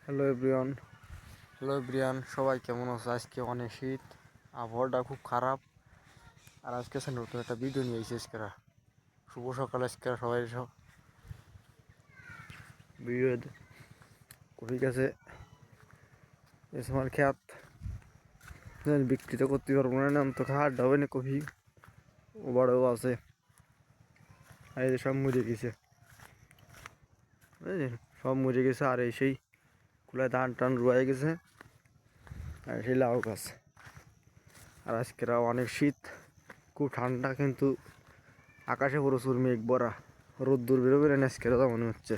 Hello everyone সবাই কেমন আছো? আজকে অনেক শীত, আবহাওয়াটা খুব খারাপ। আর আজকে নতুন একটা ভিডিও নিয়ে এসেছি আজকেরা। শুভ সকাল আজকেরা সবাই সব ভিডিও কফি গেছে আমার খেত বিক্রি তো করতে পারবো না, তো খাওয়ার হবে না। কফি ও বড়ও আছে, আর এই সব মরে গেছে, বুঝলেন? সব মরে গেছে। আর এই সেই কুলায় ধান টান রুয়াই গেছে, আর সেই লাউ গাছ। আর আজকেরা অনেক শীত, খুব ঠান্ডা, কিন্তু আকাশে প্রচুর মেঘ ভরা, রোদ্দুর বেরোবে না আজকেরা তো মনে হচ্ছে।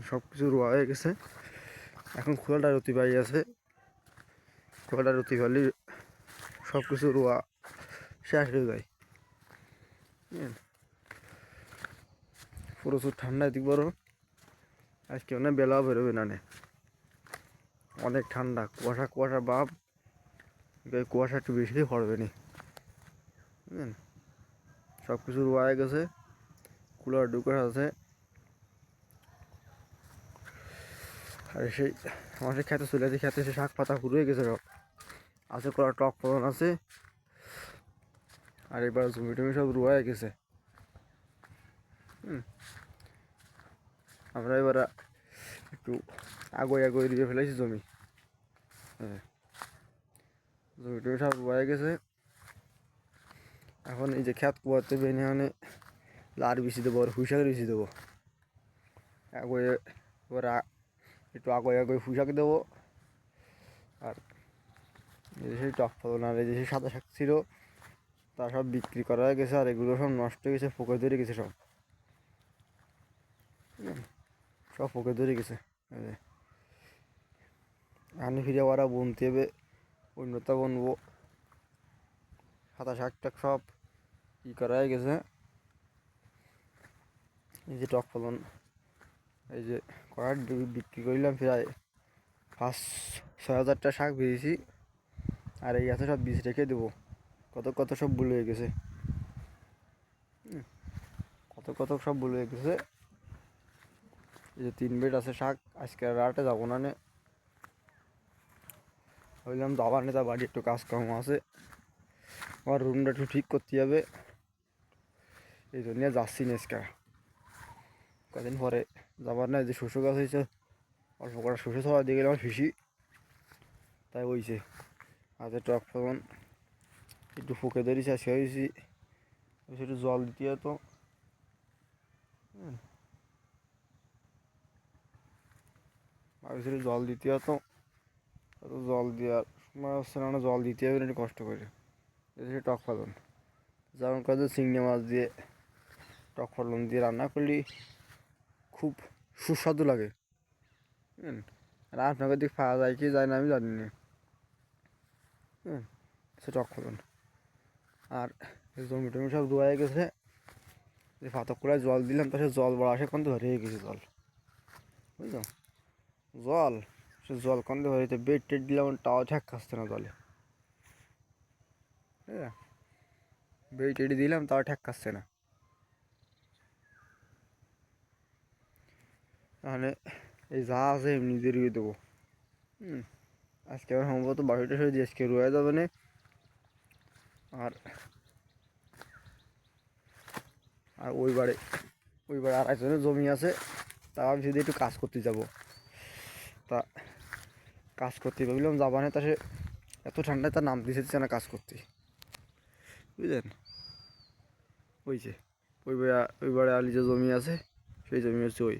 সব কিছু রোয়া হয়ে গেছে, এখন খোলাটা রতি পাই আছে। খোলাটা রতি পালি সব কিছু রোয়া শেষ হয়ে যায়। প্রচুর ঠান্ডা দিক বড়, আজকে অনেক বেলাও বেরোবে না, অনেক ঠান্ডা, কুয়াশা কুয়াশা ভাব। কুয়াশা একটু বেশি পড়বে নি, বুঝলেন? সব কিছু রোয়া হয়ে গেছে, কুলার ঢুকার আছে। আর সেই আমার সেই খেতে চলে আছে, খেতে সে শাক পাতা পুরো হয়ে গেছে, সব আছে, করা টক ফলন আছে। আর এবার জমি টমি সব রোয়া হয়ে গেছে। আমরা এবার একটু আগে দিয়ে ফেলেছি জমি। হ্যাঁ, জমি টমি সব রোয়া হয়ে গেছে। এখন এই যে খেত কুয়াতে বেনে মানে লার বিছি দেবো, আর পুঁইশাকের বিছি দেবো। আগে এবার একটু আগে পুঁইশাক দেবো। আর এই যে সেই টক ফলন, আর এই যে সেই সাদা শাক ছিল, তা সব বিক্রি করা হয়ে গেছে। আর এগুলো সব নষ্ট হয়ে গেছে, পোকে ধরে গেছে সব, সব পোকে ধরে গেছে। আনি ফিরে ওরা বুনতে হবে, অন্যতা বুনবো। সাদা শাক টাক সব করা হয়ে গেছে। এই যে টক ফলন, এই যে করার বিক্রি করলাম প্রায় 5-6 হাজারটা শাক বেরিয়েছি। আর এই আছে সব বীজ রেখে দেবো, কত কত সব ভুল হয়ে গেছে, কত কত সব ভুল হয়ে গেছে। এই যে 3 বেড আছে শাক, আজকে রাতে যাবো না, ভাবলাম যাবার নেই, তার বাড়ি একটু কাজকর্ম আছে, আমার রুমটা একটু ঠিক করতে হবে, এই জন্য যাচ্ছি না আজকে। কদিন পরে যাবার না, যে শস্য গাছ হয়েছে, অল্প কটা শস্য ছড়া দিয়ে গেলে আমার ফিসি, তাই বইছে। আর যে টক ফলন একটু ফুকে ধরেছি, শেষ হয়েছি, একটু জল দিতে হতো। ভাবছিলাম জল দিতে হতো, জল দেওয়ার সময় হচ্ছে না, জল দিতে হবে না, একটু কষ্ট করে। এসে টক ফলন, যেমন কাজে চিংড়ি মাছ দিয়ে টক ফলন দিয়ে রান্না করলে খুব সুস্বাদু লাগে। আর আপনাকে দিকে পাওয়া যায় কি যায় না আমি জানি না। সে টক ফলন, আর জমি টমি সব রোয়া হয়ে গেছে। যে পাতক করে জল দিলাম, তা সে জল বড় আসে কন্দে ধরে গেছে জল, বুঝলো? জল সে জল কন্দে ধরে বেড টেড দিলাম, তাও ঠেক খাচ্ছে না জলে। হ্যাঁ, বেড টেড দিলাম, তাও ঠেক খাচ্ছে না। তাহলে এই যা আছে এমনি দিয়ে রুয়ে দেবো। আজকে আমার সম্ভবত বাড়িটা সে আজকে রয়ে যাবে না। আর আর ওই বাড়ি আর একজনের জমি আছে, তা আমি যদি একটু কাজ করতে যাব, তা কাজ করতে ভাবলাম যাবা না, তা সে এত ঠান্ডায় তার নাম দিচ্ছে না কাজ করতে, বুঝলেন? ওই যে ওই বাড়ি আলি যে জমি আছে, সেই জমি হচ্ছে ওই,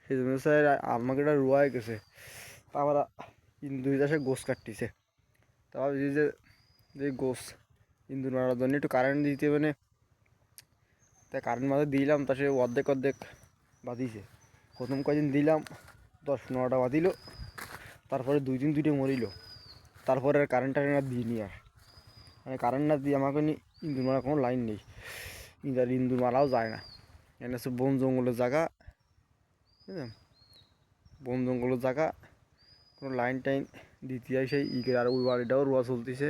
সেই জমি হচ্ছে আমাকে এটা রোয়া গেছে। তা আমরা ইন্দুরি চাষে গোছ কাটতেছে, তা ভাবছি যে গোছ ইন্দুর মারার জন্য একটু কারেন্ট দিতে মানে, তাই কারেন্ট মাঝে দিলাম, তা সে অর্ধেক অর্ধেক বাঁধিছে। প্রথম কদিন দিলাম 10-15টা বাঁধিল, তারপরে 2 দিন 2টে মরিল, তারপরে আর কারেন্ট টারেন্ট আর দিইনি। আর মানে কারেন্ট না দিয়ে আমাকে ইন্দুর মারার কোনো লাইন নেই, ইন্দুর মারাও যায় না। এখানে হচ্ছে বন জঙ্গলের জায়গা, বুঝলেন? বন জঙ্গলের জায়গা, কোনো লাইন টাইন দিতে হয় সেই করে। আর ওই বাড়িটাও রোয়া চলতেছে,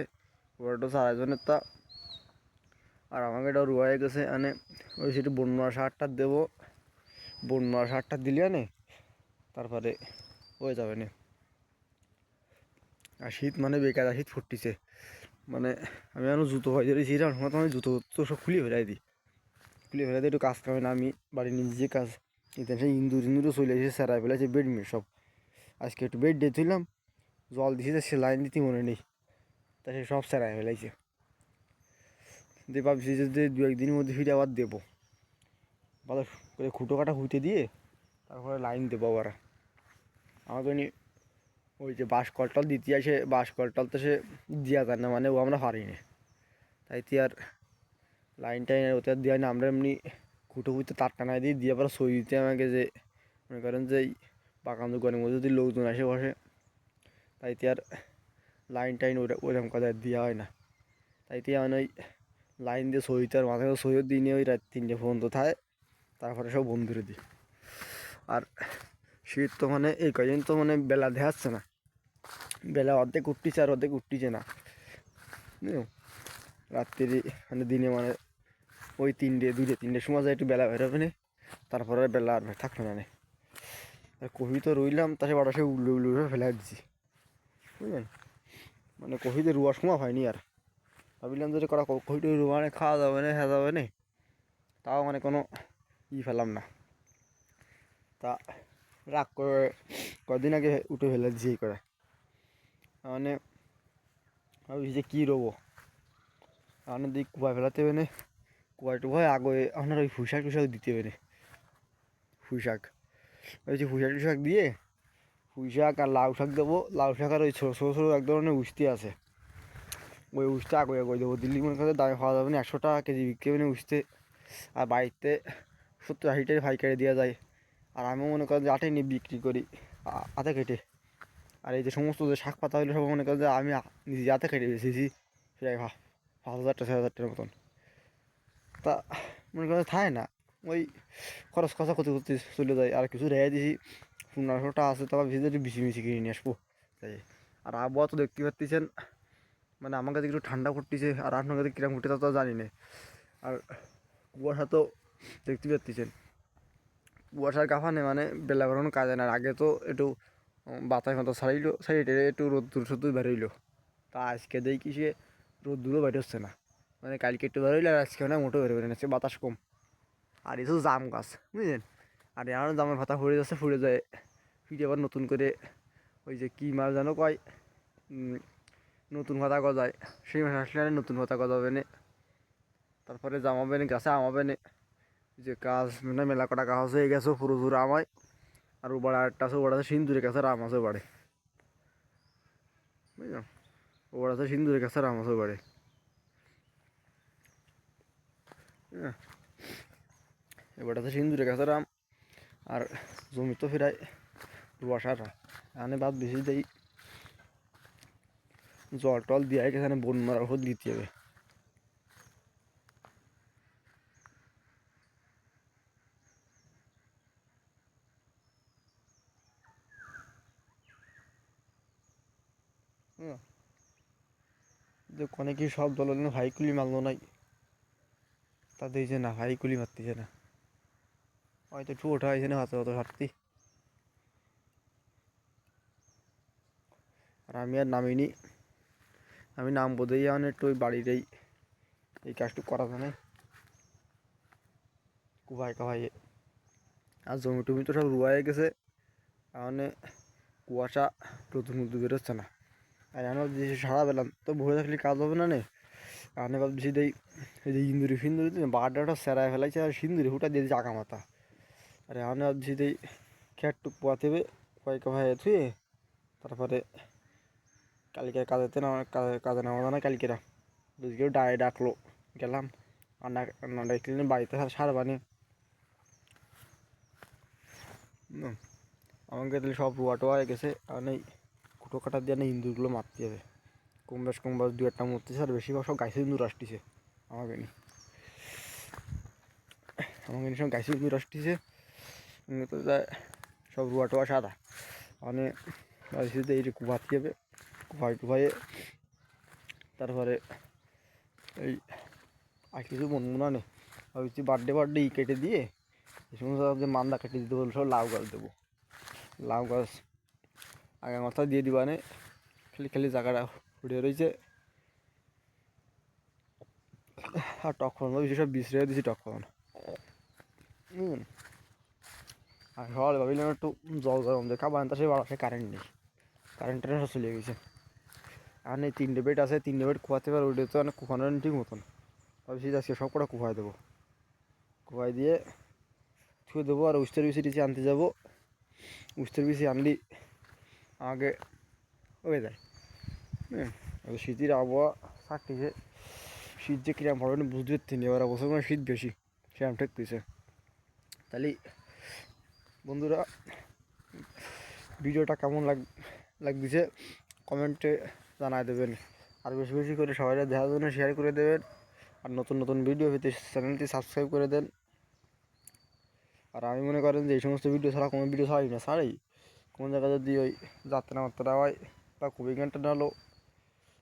ওই বাড়িটাও 4 জনের তা। আর আমাকে এটাও রোয়া হয়ে গেছে, মানে ওই সেটা বন্যা সারটা দেবো, বন্যা সারটা দিলে আনে তারপরে হয়ে যাবে না। আর শীত মানে বেকার শীত ফুটতিছে, মানে আমি এখন জুতো ভাই ধরেছি সময় তো আমি জুতো তো সব খুলে ফেলাই দিই, খুলে ফেলাই দিই একটু কাজ কামে না, আমি বাড়ির নিজে কাজ নিতে সেই ইন্দুরও চলে এসে সেরাই ফেলেছে বেডমিট সব। আজকে একটু বেড দিয়ে তুললাম, জল দিয়েছে সে লাইন দিতে মনে নেই, তা সে সব সেরাই ফেলাইছে। দিয়ে ভাবছি যে দু একদিনের মধ্যে ফিরে আবার দেবো, ভালো করে খুঁটো কাটা হুইতে দিয়ে তারপরে লাইন দেবো আবার। আমাকে নি ওই যে বাঁশ কলটল দিতে আসে, বাঁশ কলটল তো সে দেওয়া যায় না, মানে ও আমরা পারি না, তাই তো আর লাইন টাইন ওতে আর দেওয়া না। আমরা এমনি খুঁটো খুঁটে তার টানাই দিই, দিয়ে আবার সই দিতে আমাকে, যে মনে করেন যে এই বাগান দোকানের মধ্যে যদি লোকজন আসে বসে, তাই তো আর লাইন টাইন ওরকম কথা দেওয়া হয় না। তাই তো মানে ওই লাইন দিয়ে সই দিতে আর মাঝে মাঝে সইও দিই নিয়ে ওই রাত 3টে পর্যন্ত থাকে, তারপরে সব বন্ধুরে দিই। আর শীত তো মানে এই কদিন তো মানে বেলা দেখাচ্ছে না, বেলা অর্ধেক উঠতিছে আর অর্ধেক উঠতিছে না, বুঝলো। রাত্রি মানে দিনে মানে ওই 2-3টের সময় যায় একটু বেলা বেরোবে না, তারপরে বেলা আর থাকবে না। কফি তো রইলাম, তাসে বাতাসে উল্লু উল্লু ফেলে দিচ্ছি, বুঝলেন। মানে কফিতে রোয়ার সময় হয়নি আর, ভাবিলাম যদি করা কফিটা রোয়া মানে খাওয়া যাবে না, হ্যাঁ যাবে না, তাও মানে কোনো ফেলাম না। তা রাগ করে কদিন আগে উঠে ফেলে দিয়েছি করে, মানে ভাবছি যে কী রোবো, মানে দিক কুয়া ফেলাতে হবে না, কুয়া টুয়ায় আগে আপনার ওই পুঁইশাক টুশাক দিতে হবে না। পুঁইশাক ওই যে পুঁইশাক দিয়ে পুঁইশাক আর লাউ শাক দেবো, লাউ শাক আর ওই ছোটো ছোটো ছোটো এক ধরনের উস্তি আছে, ওই উস্তে আগে দেবো। দিল্লি মনে করে দামে খাওয়া যাবে না, 100 টাকা কেজি বিক্রি হবে না উস্তে, আর বাড়িতে 70-80 টাকা পাইকারি দেওয়া যায়। আর আমিও মনে করেন যে 8 নিয়ে বিক্রি করি হাতে কেটে। আর এই যে সমস্ত যে শাক পাতা হইলো সব মনে করেন যে আমি নিজে হাতে কেটে বেছেছি, প্রায় 5,000-6,000 টাকার মতন। তা মনে করেন থাকে না, ওই খরচ খরচা করতে করতে চলে যায়। আর কিছু রেয়াই দিয়েছি 1500 টাকা আছে, তারপর ভিজে একটু বেশি কিনে নিয়ে আসবো তাই। আর আবহাওয়া তো দেখতে পাচ্ছেন, মানে আমার কাছে একটু ঠান্ডা পড়তেছে, আর আপনার কাছে কিরকম উঠে তা তো জানি না। আর কুয়াশা তো দেখতে পাচ্ছেন, কুয়াশার কাফানে মানে বেলা বেরোনো কাজে না। আগে তো একটু বাতাস মাথা ছাড়াইলো, সাইডে একটু রোদ্দুর সদ্দুর বেরোইলো, তা আজকে দেখি সে রোদ্দুরও বেরোচ্ছে না, মানে কালকে একটু বেরোইলো আর আজকে না মোটেও বেরোবে না, বাতাস কম। আর এই তো জাম গাছ, বুঝলেন, আর এমন জামের পাতা ফুড়ে যাচ্ছে, ফুড়ে যায় ফিরে আবার নতুন করে ওই যে কী মাছ যেন কয়, নতুন পাতা গজায়, সেই মাছ আসলে নতুন পাতা গজাবে না, তারপরে জামাবে না, গাছে আমাবে না। যে গাছ মানে মেলা কটা গাছ হয়ে গেছে পুরো আমায়, আর ও বাড়ে আরেকটা আছে, ওটা আছে সিন্দুরের গাছের আম আছে বাড়ে, বুঝলাম, ওটা আছে সিন্দুরের গাছের আম আছে বাড়ে। হ্যাঁ, এবার আছে সিন্দুরের গাছের আম, আর জমি তো ফেরায় রুয়াশার এখানে বাদ বেশি দেই, জল টল দিয়ে এখানে বন মারার ওষুধ দিতে হবে। যে কনে কি সব দল ভাইকুলি মারলো নাই, তাদের যে না ভাইকুলি মারতেছে না, হয়তো একটু ওঠা হয়েছে না হাতে অত সারতি। আর আমি আর নামিনি, আমি নাম বোধই এখন একটু ওই বাড়ির এই কাজটুকু করা যায় না, কুভাই কাভাই। আর জমি টমি তো সব রুয়া হয়ে গেছে, মানে কুয়াশা নতুন নতুন বেরোচ্ছে না। আর এখন যে সারা বেলা তো ভরে থাকলে কাজ হবে না নে, আমি ভাবছি এই যে ইন্দুরি ফিন্দুরি বারটা সেরায় ফেলাইছে, আর সিন্দুরি হুটা দিয়ে দিচ্ছে আঁকা মাথা। আর এখন ভাবছি খেয়ারটুক পোয়াতে হবে, কয়েক ভাই থুয়ে তারপরে কালকে কাজেতে না, কাজে নামা না কালকেরা বুঝকেও ডাকলো, গেলাম। আর না ডাকলে বাড়িতে সার বানিয়ে আমাকে তাহলে সব রোয়া টোয়া হয়ে গেছে, আর এই কুটো কাটা দিয়ে না ইন্দুরগুলো মারতে হবে। কম বেশ 2-1টা মরতেছে, আর বেশিরভাগ সব গাছে ইন্দুর আসতেছে আমাকে নিয়ে, সব গাছে ইন্দুর আসতেছে। তো সব রোয়া টোয়া সাদা, মানে এই যে কুভাতে হবে, কুভাই টুভাইয়ে তারপরে এই আর কিছু মন মনে নেই, ভাবছি বার্থডে কেটে দিয়ে এই সমস্ত যে মান্দা কেটে দিতে বললো সব লাউ গাছ দেবো। লাউ গাছ আগে মাথা দিয়ে দিবানে, খালি খালি জায়গাটা ফুটিয়ে রয়েছে। আর টক ফলন বেশি সব বিছড়ে দিয়েছি টক ফলন। আর সকালে ভাবিলাম একটু জল গরম দিয়ে খাবার আনতে, সেই বাড়াতে কারেন্ট নেই, কারেন্টটা চলে গেছে। আর নেই 3টে বেড আছে, 3টে বেড কুয়াতে পারে, ওইটা তো অনেক কুফানো ঠিক মতন। ভাবছি আজকে সব কটা কুফায় দেবো, কুফায় দিয়ে ছুঁয়ে দেবো। আর উস্তের বিচি টিচি আনতে যাবো, উস্তের বিচি আনলি আগে হয়ে যায়। শীতের আবহাওয়া থাকতেছে, শীত যে কিরম পড়বে বুঝতে পারছি না, এবার বছর মানে শীত বেশি সেরকম ঠেকতেছে। তাহলে বন্ধুরা ভিডিওটা কেমন লাগতেছে কমেন্টে জানাই দেবেন। আর বেশি বেশি করে সবাই দেখার জন্য শেয়ার করে দেবেন। আর নতুন নতুন ভিডিও পেতে চ্যানেলটি সাবস্ক্রাইব করে দেন। আর আমি মনে করেন যে এই সমস্ত ভিডিও ছাড়া কোনো ভিডিও ছাড়ি না, ছাড়ি কোনো জায়গায় যদি ওই যাত্রা মাত্রা হয় বা খুবই ঘন্টা হলো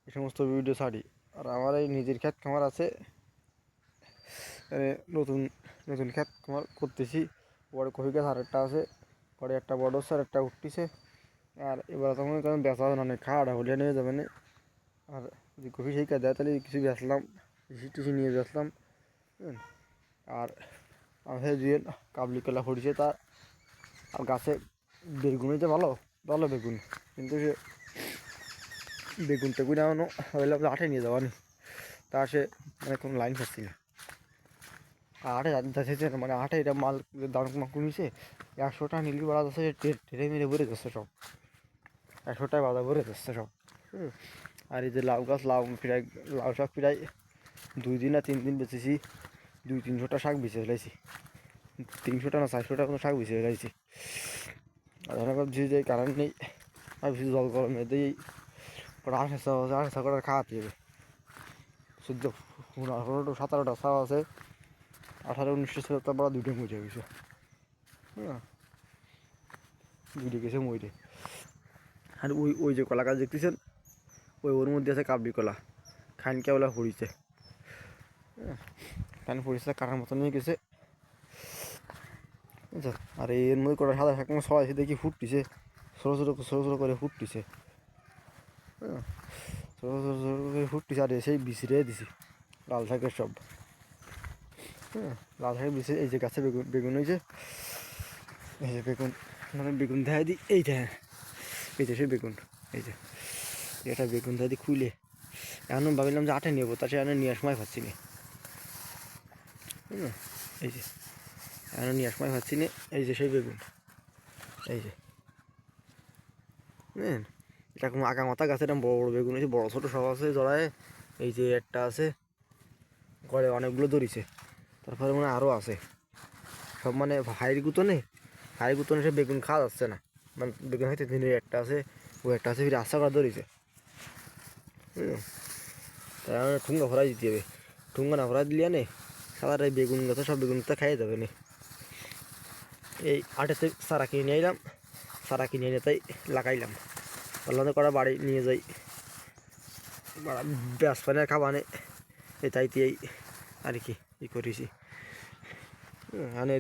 এই সমস্ত ভিডিও ছাড়ি। আর আমার এই নিজের ক্ষেত খামার আছে, নতুন নতুন ক্ষেত খামার করতেছি। বড় কফি গাছ আরেকটা আছে, পরে একটা বড় হচ্ছে আর একটা উঠতেছে। আর এবার তো মনে করেন বেচা হবে না, অনেক খাওয়া হলিয়া নিয়ে যাবে না। আর যদি কফি সেই দেয় তাহলে কিছু বেচলাম, টিসি টিসি নিয়ে বেচলাম। আর আমি দিয়ে কাবলি কলা ফুটেছে তার। আর গাছে বেগুন হয়েছে ভালো ভালো বেগুন, কিন্তু সে বেগুন টেগুন এমনও হইলাম আঠে নিয়ে যাওয়া নি, তা সে মানে কোনো লাইন পাচ্ছি না। আটে যাচ্ছে না, মানে আটে এটা মাল দাম কমিছে। 100 টাকা নিলি বাড়া যাচ্ছে, টেরে মেরে ভরে যাচ্ছে সব, 100 টাকা বাধা ভরে যাচ্ছে সব। আর এই যে লাউ গাছ, প্রায় লাউ শাক প্রায় 2 দিন না 3 দিন বেঁচেছি, 200-300টা শাক বেঁচে ফেলাইছি, 300টা না 400টা কোনো শাক বেঁচে ফেলাইছি। আর ধরে ভাবছি যে কারেন্ট নেই, আর বেশি জল গরমে দিয়েই ওটা 2800 করে খাওয়াতে হবে। 17টা ছাও আছে, 18-19টা ছিল, তারপর 2টে মরে গেছে। হ্যাঁ 2টে গেছে মরে। আর ওই ওই যে কলা গাছ দেখতেছেন, ওর মধ্যে আছে কাবলি কলা, খানকে ওলা ফুড়িছে। খান ফুড়িছে কাটার মতন নিয়ে গেছে। আচ্ছা, আর এর মধ্যে কটা সাদা শাক সবাই দেখি ফুটতিছে, ছোটো ছোটো করে ফুটতিছে। ছোটো ছোটো করে ফুটতিছে, আর সেই বিছিয়ে দিছি লাল শাকের সব। লাল শাকের বিছে, এই যে গাছে বেগুন হয়েছে, এই যে বেগুন, মানে বেগুন দেখা দিই, এইটা এই যে সেই বেগুন, এই যে এটা বেগুন দেখা দিই খুলে। এখন ভাবিলাম যে আটে নেবো, তার সে নেওয়ার সময় পাচ্ছি না। এই যে এখন নেওয়ার সময় পাচ্ছি না, এই যে সেই বেগুন, এই যে বুঝলেন, এটা কোনো আগা মাথা গাছে এরকম বড় বড় বেগুন হয়েছে, বড়ো ছোটো সব আছে জড়ায়। এই যে একটা আছে ঘরে, অনেকগুলো ধরিছে, তারপরে মানে আরও আছে সব, মানে হাইর গুতনে সে বেগুন খাওয়া যাচ্ছে না, মানে বেগুন হয়তো দিনের একটা আছে, ও একটা আছে ফিরে আশা করা ধরেছে। তাই মানে ঠুঙ্গা ভরাই দিতে হবে, ঠুঙ্গা না ভরাই দিলে নে সাদার এই বেগুন গাছে সব বেগুন তো খাইয়ে যাবে না। এই আটেতে সারা কিনে আইলাম, সারা কিনে এনে তাই লাগাইলাম, বললাম করা বাড়ি নিয়ে যাই, ব্যাস পানে খাবানে এটাইতেই আর কি ই করেছি। মানে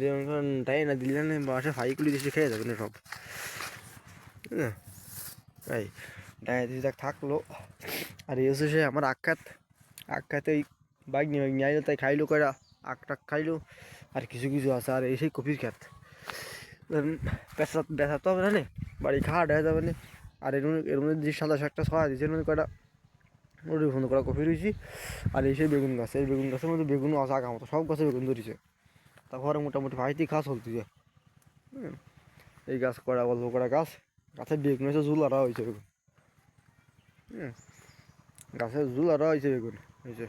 তাই না দিলে না বাসা ফাইগুলি দেশে খেয়ে যাবে না সব। এই ডায়াবেটিস থাকলো। আর এই হচ্ছে সে আমার আখ্যাতে এই বাইক নিয়ে আইলো, তাই খাইলো কয়টা টাক খাইলো। আর কিছু কিছু আছে, আর এই সেই কপির খ্যাত বেচা তো হবে না, বাড়ি খাওয়া দেওয়া যাবে না। আর এর মধ্যে যে সাদা শাকটা ছড়া দিয়েছে, এর মধ্যে কয়টা ওটি বন্ধ করা কফি রয়েছি। আর এই সেই বেগুন গাছ, এই বেগুন গাছের মধ্যে বেগুনও আছে আগা মতো, সব গাছে বেগুন ধরেছে, তারপরে মোটামুটি ভাইটি খাস চলতেছে। এই গাছ করা অল্প করা গাছ, গাছের বেগুন হয়েছে ঝুল আরা হয়েছে বেগুন, গাছের ঝুল আরা হয়েছে বেগুন হয়েছে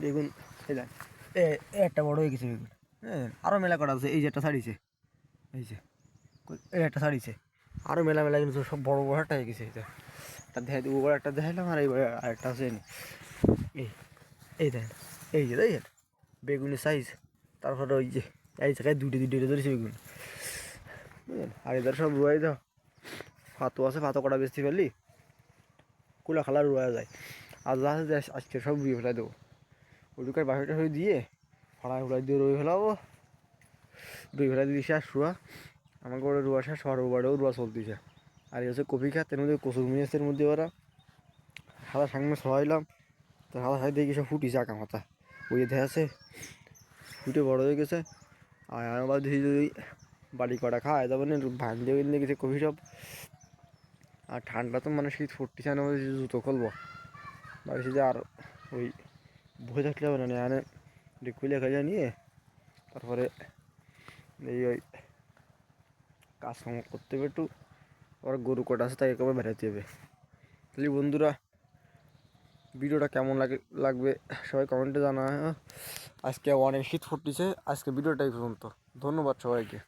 বেগুন। একটা বড় হয়ে গেছে বেগুন। আরও মেলা করা আছে, এই যে একটা ছাড়িছে, এই যে এই একটা ছাড়িছে, আরও মেলা মেলা কিন্তু সব বড় বড় একটা হয়ে গেছে। এটা দেখাই দিব, বড় একটা দেখাইলাম, আর এই আরেকটা আছে এই এই দেখেন, এই যে দেখেন বেগুনের সাইজ। তারপরে ওই যে এই জায়গায় দুটো ধরেছে বেগুন, বুঝলেন। আর এদের সব রুয়াই দাও, ফাতো আছে, ফাতো কটা বেশি ফেললি কুলা খালা রুয়া যায়। আর যা আছে আজকে সব রুয়ে ফেলাই দেবো, ওইটুকার বাসিটা হয়ে দিয়ে ফাড়ায় উড়াই দিয়ে রয়ে ফেলাবো। দুই ভেলা দিয়েছে আর রুয়া আমাকে ওরা রুয়া শেষ সবার বাড়িও রুয়া চলতেছে। আর এই হচ্ছে কপি খাত, এর মধ্যে কচুর মুড়ির মধ্যে ওরা সাদা সামনে সরাইলাম, তো সাদা সাইড দিয়ে সব ফুটিছে আঁকা মাথা ওই দেখা আছে ফুটে বড় হয়ে গেছে। আর আবার ধীরে ধীরে বাড়ি কটা খাওয়া যাবে না, ভাঙ দিয়ে গেছে কফি সব। আর ঠান্ডা তো মানে শীত ফুটতেছে না, জুতো খুলবো ভাবছি যে আর ওই বসে থাকলে হবে না, এনে খুলে খাইয়া নিয়ে তারপরে এই ওই কাজকর্ম করতে হবে একটু। আবার গরু কটা আছে তাই একেবারে বেড়াতে হবে। তাহলে বন্ধুরা ভিডিওটা কেমন লাগবে সবাই কমেন্টে জানা। আজকে অনেক শীত ফুটতেছে, আজকে ভিডিওটাই পর্যন্ত। ধন্যবাদ সবাইকে।